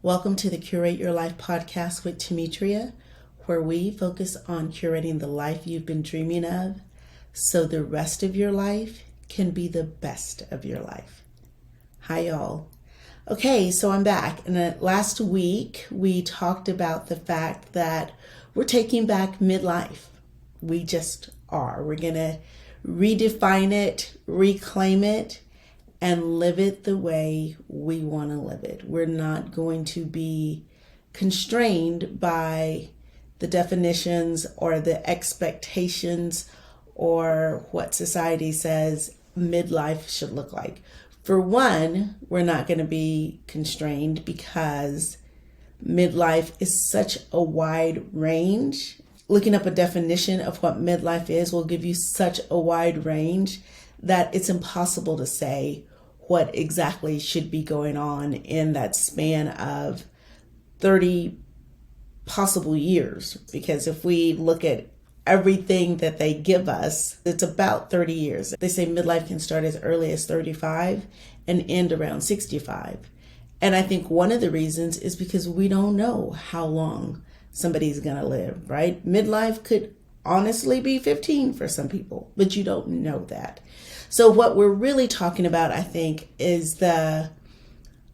Welcome to the Curate Your Life podcast with Temetria, where we focus on curating the life you've been dreaming of so the rest of your life can be the best of your life. Hi, y'all. Okay, so I'm back. And last week, we talked about the fact that we're taking back midlife. We just are. We're going to redefine it, reclaim it, and live it the way we want to live it. We're not going to be constrained by the definitions or the expectations or what society says midlife should look like. For one, we're not going to be constrained because midlife is such a wide range. Looking up a definition of what midlife is will give you such a wide range that it's impossible to say what exactly should be going on in that span of 30 possible years. Because if we look at everything that they give us, it's about 30 years. They say midlife can start as early as 35 and end around 65. And I think one of the reasons is because we don't know how long somebody's going to live, right? Midlife could honestly be 15 for some people, but you don't know that. So what we're really talking about, I think, is the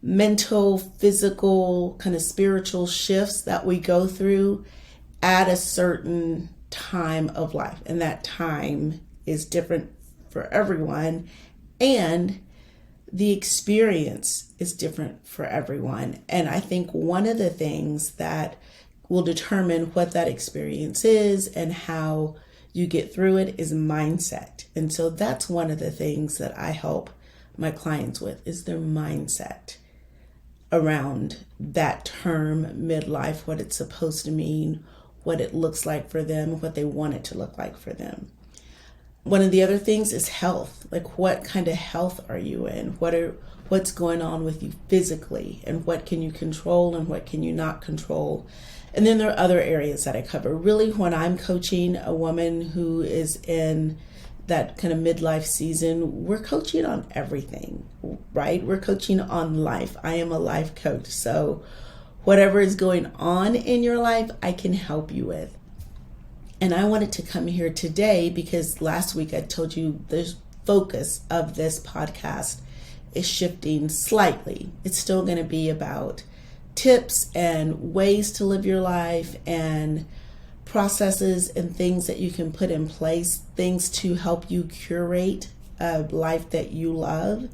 mental, physical, kind of spiritual shifts that we go through at a certain time of life. And that time is different for everyone. And the experience is different for everyone. And I think one of the things that will determine what that experience is and how you get through it is mindset. And so that's one of the things that I help my clients with is their mindset around that term midlife, what it's supposed to mean, what it looks like for them, what they want it to look like for them. One of the other things is health. Like, what kind of health are you in? What's going on with you physically, and what can you control and what can you not control? And then there are other areas that I cover. Really, when I'm coaching a woman who is in that kind of midlife season, we're coaching on everything, right? We're coaching on life. I am a life coach. So whatever is going on in your life, I can help you with. And I wanted to come here today because last week I told you the focus of this podcast is shifting slightly. It's still going to be about tips and ways to live your life and processes and things that you can put in place, things to help you curate a life that you love,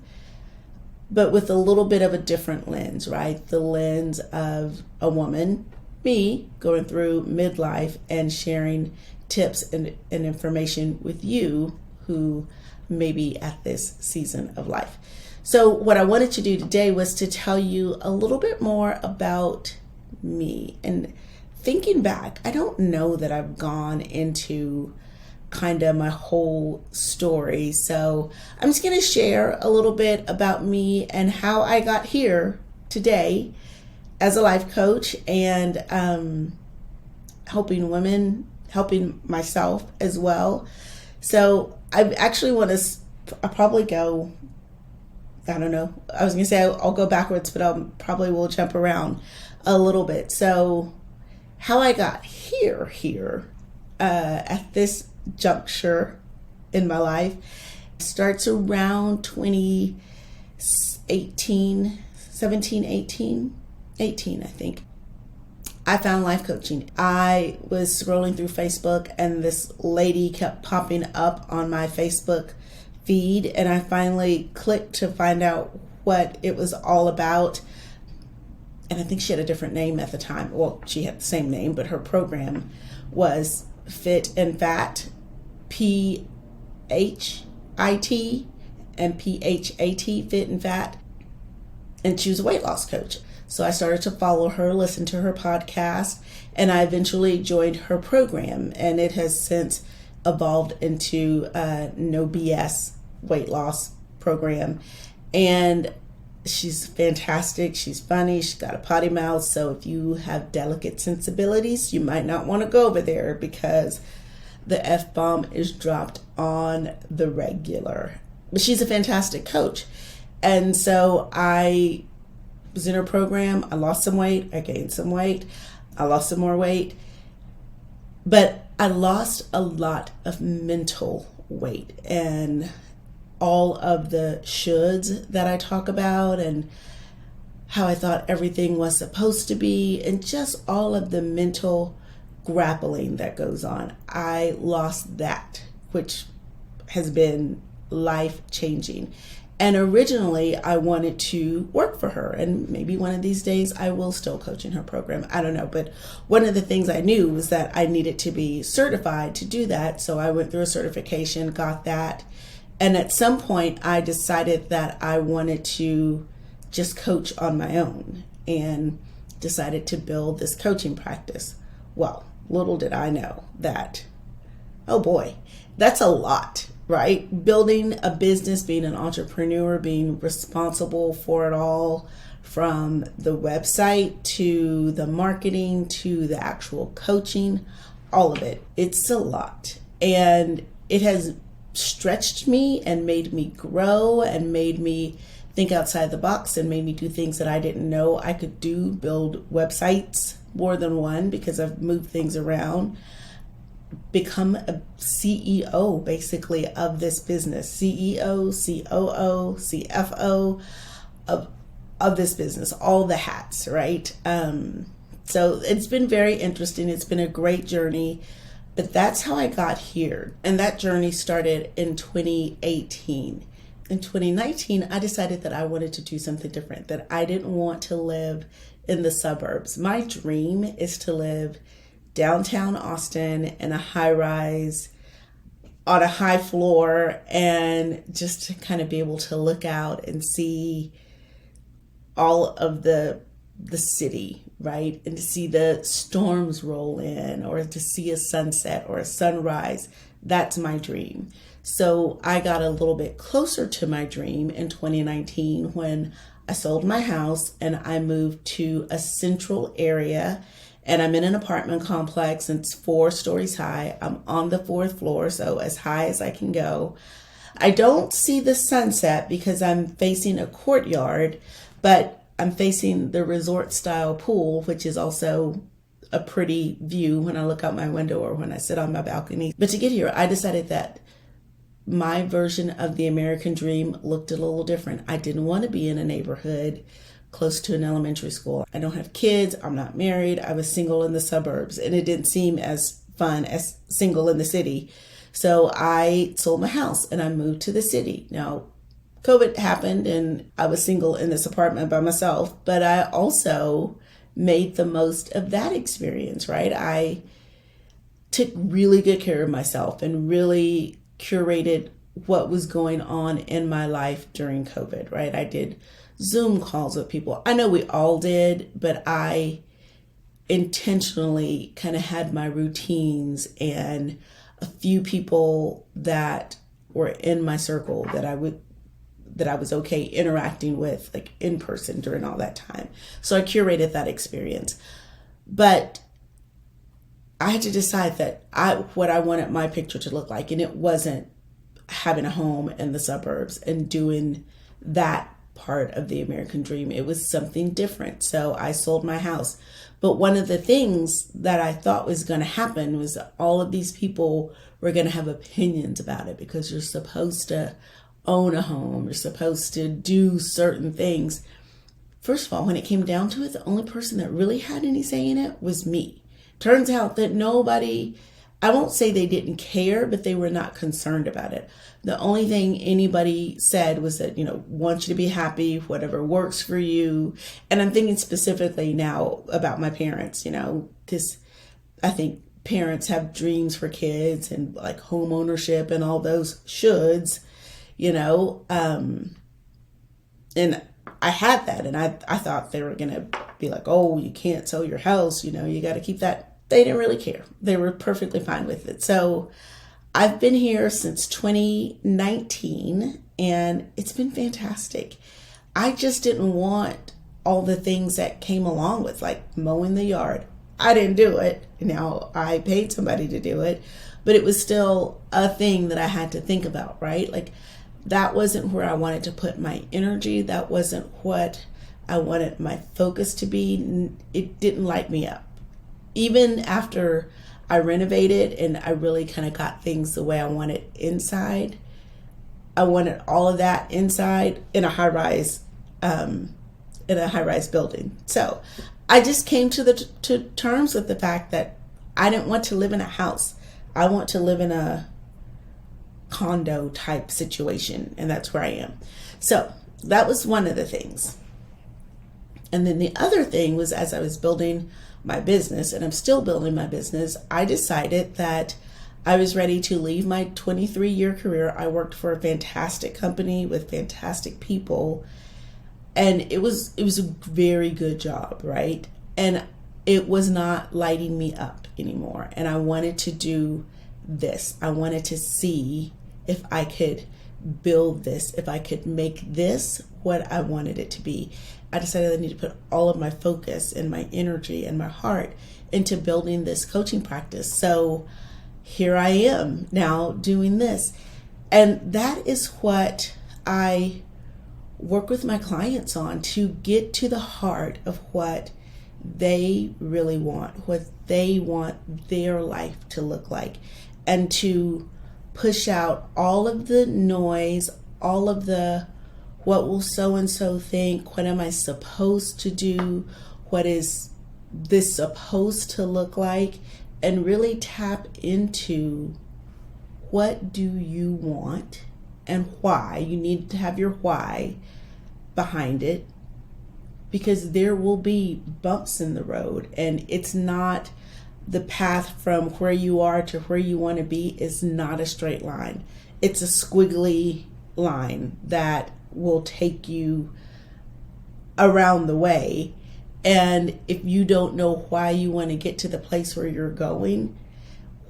but with a little bit of a different lens, right? The lens of a woman, me, going through midlife and sharing tips and information with you who may be at this season of life. So what I wanted to do today was to tell you a little bit more about me. And thinking back, I don't know that I've gone into kind of my whole story. So I'm just going to share a little bit about me and how I got here today as a life coach and helping women, helping myself as well. So I actually I'll probably go, I don't know. I was going to say I'll go backwards, but I probably will jump around a little bit. So how I got here at this juncture in my life starts around 2018, 18, I think. I found life coaching. I was scrolling through Facebook and this lady kept popping up on my Facebook feed, and I finally clicked to find out what it was all about. And I think she had a different name at the time. Well, she had the same name, but her program was Fit and Fat, PHIT and PHAT, Fit and Fat. And she was a weight loss coach. So I started to follow her, listen to her podcast, and I eventually joined her program. And it has since evolved into a no BS weight loss program. And she's fantastic. She's funny. She's got a potty mouth. So if you have delicate sensibilities, you might not want to go over there because the F-bomb is dropped on the regular. But she's a fantastic coach. And so I was in her program. I lost some weight. I gained some weight. I lost some more weight. But I lost a lot of mental weight, and all of the shoulds that I talk about, and how I thought everything was supposed to be, and just all of the mental grappling that goes on. I lost that, which has been life-changing. And originally I wanted to work for her, and maybe one of these days I will still coach in her program. I don't know, but one of the things I knew was that I needed to be certified to do that. So I went through a certification, got that. And at some point I decided that I wanted to just coach on my own, and decided to build this coaching practice. Well, little did I know that, oh boy, that's a lot. Right? Building a business, being an entrepreneur, being responsible for it all, from the website to the marketing to the actual coaching, all of it. It's a lot. And it has stretched me and made me grow and made me think outside the box and made me do things that I didn't know I could do, build websites, more than one, because I've moved things around. Become a CEO basically of this business, CEO, COO, CFO of this business, all the hats, right? So it's been very interesting. It's been a great journey, but that's how I got here. And that journey started in 2018. In 2019, I decided that I wanted to do something different, that I didn't want to live in the suburbs. My dream is to live downtown Austin in a high rise on a high floor, and just to kind of be able to look out and see all of the city, right? And to see the storms roll in, or to see a sunset or a sunrise. That's my dream. So I got a little bit closer to my dream in 2019 when I sold my house and I moved to a central area. And I'm in an apartment complex, and it's 4 stories high. I'm on the 4th floor, so as high as I can go. I don't see the sunset because I'm facing a courtyard, but I'm facing the resort style pool, which is also a pretty view when I look out my window or when I sit on my balcony. But to get here, I decided that my version of the American dream looked a little different. I didn't want to be in a neighborhood close to an elementary school. I don't have kids. I'm not married. I was single in the suburbs, and it didn't seem as fun as single in the city. So I sold my house and I moved to the city. Now, COVID happened and I was single in this apartment by myself, but I also made the most of that experience, right? I took really good care of myself and really curated what was going on in my life during COVID, right? I did Zoom calls with people. I know we all did, but I intentionally kind of had my routines and a few people that were in my circle that I was okay interacting with, like in person during all that time. So I curated that experience. But I had to decide that what I wanted my picture to look like, and it wasn't having a home in the suburbs and doing that part of the American dream. It was something different. So I sold my house. But one of the things that I thought was going to happen was that all of these people were going to have opinions about it, because you're supposed to own a home, you're supposed to do certain things. First of all, when it came down to it, the only person that really had any say in it was me. Turns out that nobody, I won't say they didn't care, but they were not concerned about it. The only thing anybody said was that, want you to be happy, whatever works for you. And I'm thinking specifically now about my parents, because I think parents have dreams for kids and like home ownership and all those shoulds, and I had that, and I thought they were going to be like, oh, you can't sell your house, you got to keep that. They didn't really care. They were perfectly fine with it. So I've been here since 2019, and it's been fantastic. I just didn't want all the things that came along with, like mowing the yard. I didn't do it. Now, I paid somebody to do it, but it was still a thing that I had to think about, right? Like, that wasn't where I wanted to put my energy. That wasn't what I wanted my focus to be. It didn't light me up. Even after I renovated and I really kind of got things the way I wanted inside, I wanted all of that inside in a high-rise building. So I just came to terms with the fact that I didn't want to live in a house. I want to live in a condo type situation, and that's where I am. So that was one of the things. And then the other thing was, as I was building my business, and I'm still building my business, I decided that I was ready to leave my 23-year career. I worked for a fantastic company with fantastic people, and it was a very good job, right? And it was not lighting me up anymore. And I wanted to do this. I wanted to see if I could build this, if I could make this what I wanted it to be. I decided I need to put all of my focus and my energy and my heart into building this coaching practice. So here I am now doing this. And that is what I work with my clients on, to get to the heart of what they really want, what they want their life to look like, and to push out all of the noise, all of the what will so-and-so think, what am I supposed to do, what is this supposed to look like, and really tap into what do you want and why. You need to have your why behind it, because there will be bumps in the road, and it's not the path from where you are to where you want to be is not a straight line. It's a squiggly line that will take you around the way. And if you don't know why you want to get to the place where you're going,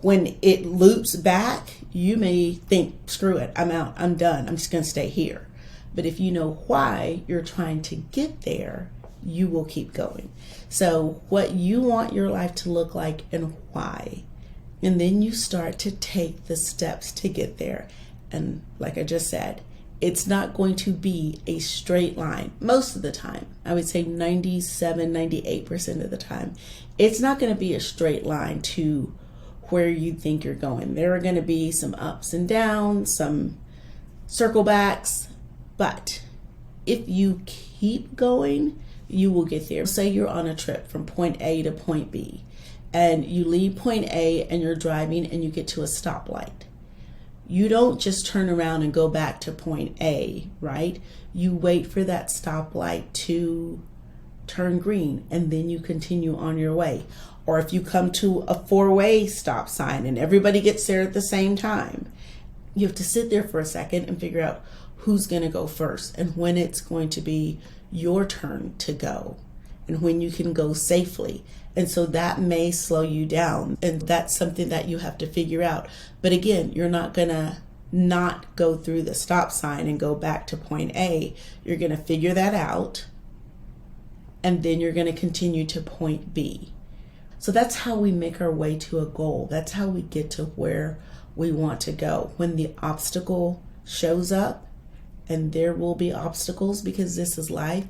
when it loops back, you may think, screw it, I'm out, I'm done, I'm just going to stay here. But if you know why you're trying to get there, you will keep going. So what you want your life to look like and why. And then you start to take the steps to get there. And like I just said, it's not going to be a straight line most of the time. I would say 97, 98% of the time. It's not going to be a straight line to where you think you're going. There are going to be some ups and downs, some circle backs, but if you keep going, you will get there. Say you're on a trip from point A to point B, and you leave point A and you're driving and you get to a stoplight. You don't just turn around and go back to point A, right? You wait for that stoplight to turn green, and then you continue on your way. Or if you come to a four-way stop sign and everybody gets there at the same time, you have to sit there for a second and figure out who's going to go first and when it's going to be your turn to go and when you can go safely. And so that may slow you down, and that's something that you have to figure out. But again, you're not going to not go through the stop sign and go back to point A. You're going to figure that out, and then you're going to continue to point B. So that's how we make our way to a goal. That's how we get to where we want to go. When the obstacle shows up, and there will be obstacles because this is life,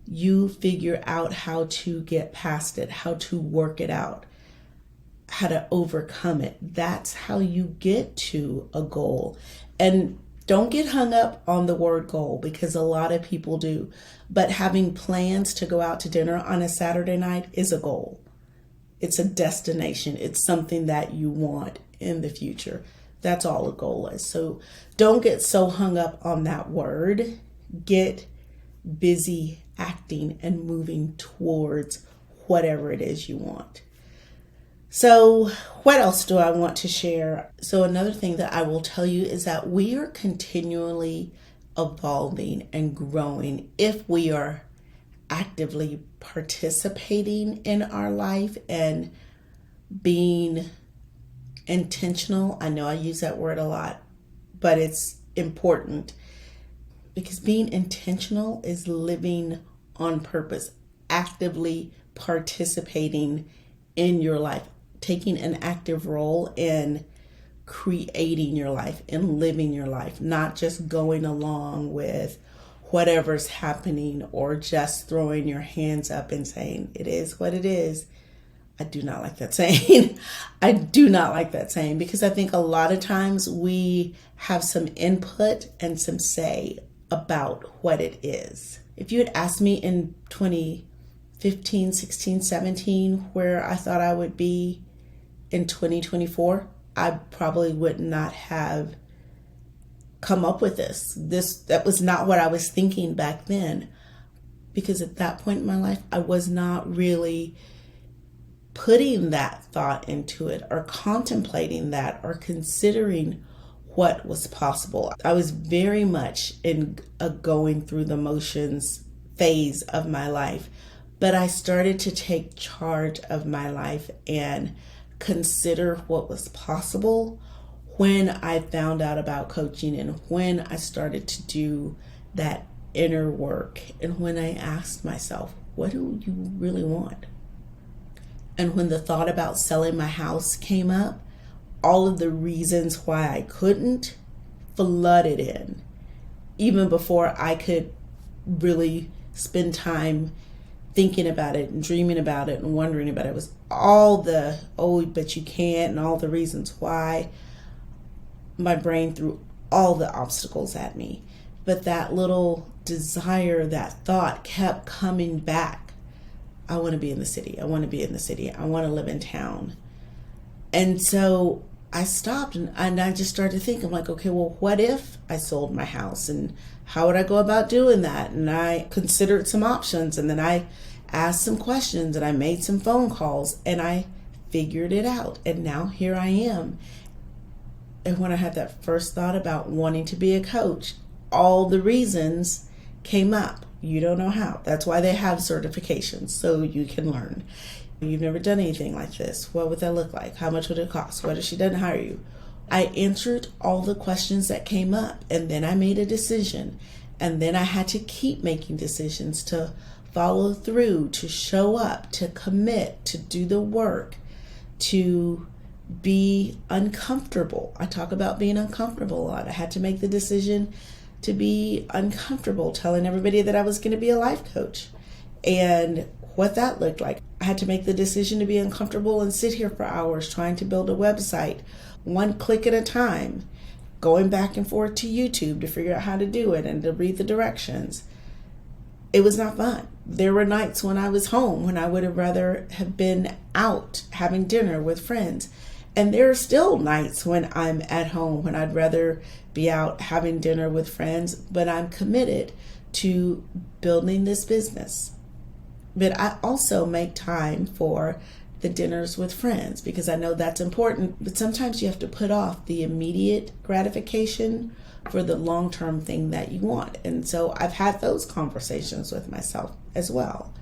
you figure out how to get past it, how to work it out, how to overcome it. That's how you get to a goal. And don't get hung up on the word goal, because a lot of people do. But having plans to go out to dinner on a Saturday night is a goal. It's a destination. It's something that you want in the future. That's all a goal is. So don't get so hung up on that word. Get busy acting and moving towards whatever it is you want. So what else do I want to share? So another thing that I will tell you is that we are continually evolving and growing if we are actively participating in our life and being intentional. I know I use that word a lot, but it's important, because being intentional is living on purpose, actively participating in your life, taking an active role in creating your life and living your life, not just going along with whatever's happening or just throwing your hands up and saying, it is what it is. I do not like that saying. I do not like that saying because I think a lot of times we have some input and some say about what it is. If you had asked me in 2015, 16, 17, where I thought I would be in 2024, I probably would not have come up with this. That was not what I was thinking back then, because at that point in my life, I was not really putting that thought into it or contemplating that or considering what was possible. I was very much in a going through the motions phase of my life, but I started to take charge of my life and consider what was possible when I found out about coaching and when I started to do that inner work and when I asked myself, what do you really want? And when the thought about selling my house came up, all of the reasons why I couldn't flooded in, even before I could really spend time thinking about it and dreaming about it and wondering about it. It was all the, oh, but you can't, and all the reasons why. My brain threw all the obstacles at me. But that little desire, that thought kept coming back. I want to be in the city. I want to be in the city. I want to live in town. And so I stopped and I just started thinking like, okay, well, what if I sold my house and how would I go about doing that? And I considered some options and then I asked some questions and I made some phone calls and I figured it out. And now here I am. And when I had that first thought about wanting to be a coach, all the reasons came up. You don't know how. That's why they have certifications, so you can learn. You've never done anything like this. What would that look like? How much would it cost? What if she doesn't hire you? I answered all the questions that came up, and then I made a decision. And then I had to keep making decisions to follow through, to show up, to commit, to do the work, to be uncomfortable. I talk about being uncomfortable a lot. I had to make the decision to be uncomfortable telling everybody that I was going to be a life coach and what that looked like. I had to make the decision to be uncomfortable and sit here for hours trying to build a website, one click at a time, going back and forth to YouTube to figure out how to do it and to read the directions. It was not fun. There were nights when I was home when I would have rather have been out having dinner with friends. And there are still nights when I'm at home when I'd rather be out having dinner with friends, but I'm committed to building this business. But I also make time for the dinners with friends because I know that's important. But sometimes you have to put off the immediate gratification for the long-term thing that you want. And so I've had those conversations with myself as well.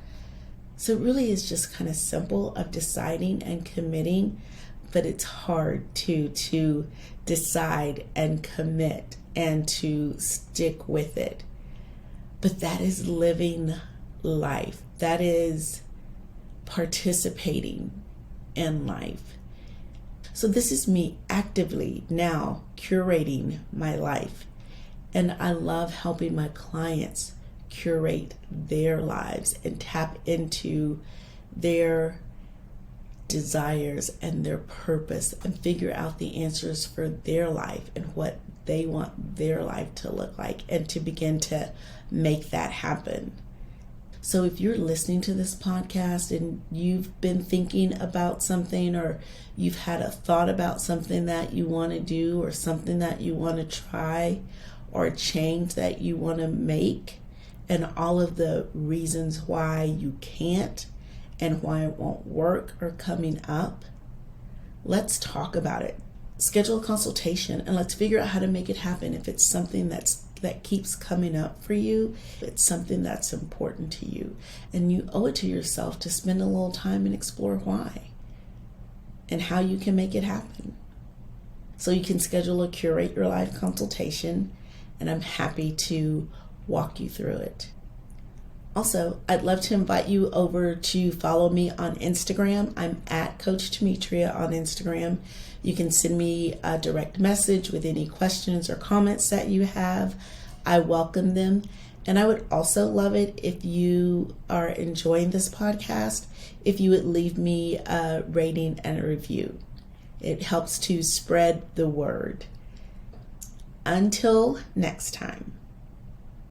So it really is just kind of simple of deciding and committing, but it's hard to decide and commit and to stick with it. But that is living life. That is participating in life. So this is me actively now curating my life. And I love helping my clients curate their lives and tap into their desires and their purpose and figure out the answers for their life and what they want their life to look like and to begin to make that happen. So if you're listening to this podcast and you've been thinking about something or you've had a thought about something that you want to do or something that you want to try or a change that you want to make and all of the reasons why you can't and why it won't work are coming up, let's talk about it. Schedule a consultation and let's figure out how to make it happen. If it's something that keeps coming up for you, it's something that's important to you, and you owe it to yourself to spend a little time and explore why and how you can make it happen. So you can schedule a Curate Your Life consultation, and I'm happy to walk you through it. Also, I'd love to invite you over to follow me on Instagram. I'm at Coach Temetria on Instagram. You can send me a direct message with any questions or comments that you have. I welcome them. And I would also love it if you are enjoying this podcast, if you would leave me a rating and a review. It helps to spread the word. Until next time.